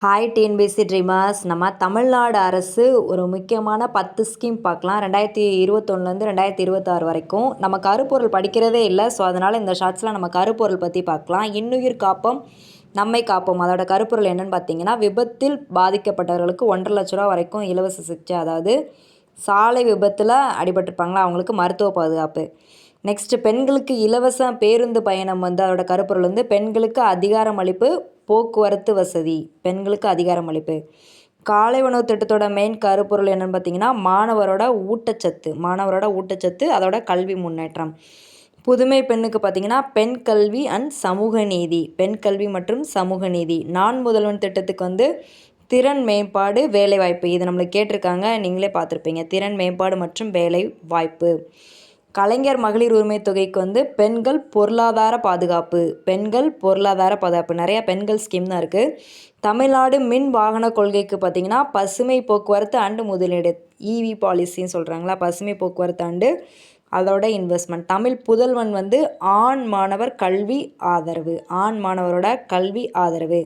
Hi TNPSC dreamers. நம்ம தமிழ்நாடு அரசு ஒரு முக்கியமான 10 ஸ்கீம் பார்க்கலாம். 2021 2026 வரைக்கும். நம்ம கருப்பொருள் படிக்கிறதே இல்லை. ஸோ அதனால் இந்த ஷார்ட்ஸில் நம்ம கருப்பொருள் பற்றி பார்க்கலாம். இன்னுயிர் காப்போம் நம்மை காப்போம். அதோட கருப்பொருள் என்னென்னு பார்த்தீங்கன்னா, விபத்தில் பாதிக்கப்பட்டவர்களுக்கு 1,50,000 ரூபா வரைக்கும் இலவச சிகிச்சை. அதாவது சாலை விபத்தில் அடிபட்டிருப்பாங்களா அவங்களுக்கு மருத்துவ பாதுகாப்பு. நெக்ஸ்ட்டு பெண்களுக்கு இலவச பேருந்து பயணம் அதோட கருப்பொருள் பெண்களுக்கு அதிகாரம் அளிப்பு, போக்குவரத்து வசதி. பெண்களுக்கு அதிகாரம் அளிப்பு. காலை உணவு திட்டத்தோட மெயின் கருப்பொருள் என்னென்னு பார்த்தீங்கன்னா, மாணவரோட ஊட்டச்சத்து அதோட கல்வி முன்னேற்றம். புதுமை பெண்ணுக்கு பார்த்தீங்கன்னா, பெண் கல்வி அண்ட் சமூக நீதி. பெண் கல்வி மற்றும் சமூக நீதி. நான் முதல்வன் திட்டத்துக்கு திறன் மேம்பாடு, வேலைவாய்ப்பு. இது நம்மளுக்கு கேட்டிருக்காங்க, நீங்களே பார்த்துருப்பீங்க. திறன் மேம்பாடு மற்றும் வேலை வாய்ப்பு. கலைஞர் மகளிர் உரிமை தொகைக்கு பெண்கள் பொருளாதார பாதுகாப்பு. நிறையா பெண்கள் ஸ்கீம் தான் இருக்குது. தமிழ்நாடு மின் வாகன கொள்கைக்கு பார்த்திங்கன்னா, பசுமை போக்குவரத்து அண்டு முதலீடு. இவி பாலிசின்னு சொல்கிறாங்களா, பசுமை போக்குவரத்து அண்டு அதோட இன்வெஸ்ட்மெண்ட். தமிழ் புதல்வன் ஆண் மாணவர் கல்வி ஆதரவு. ஆண் மாணவரோட கல்வி ஆதரவு.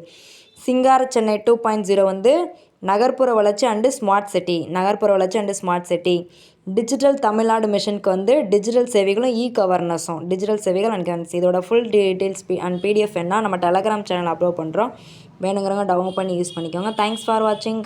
சிங்கார சென்னை 2.0 நகர்ப்புற வளர்ச்சி and smart city. Digital Tamil Nadu மிஷனுக்கு டிஜிட்டல் சேவைகளும் கவர்னஸும். டிஜிட்டல் சேவைகள் அண்ட் கவர்னஸ். இதோட ஃபுல் டீட்டெயில்ஸ் அண்ட் பிடிஎஃப் நம்ம டெலகிராம் சேனல் அப்லோட் பண்ணுறோம். வேணுங்கிறவங்க டவுன்லோட் பண்ணி யூஸ் பண்ணிக்கோங்க. தேங்க்ஸ் ஃபார் வாட்சிங்.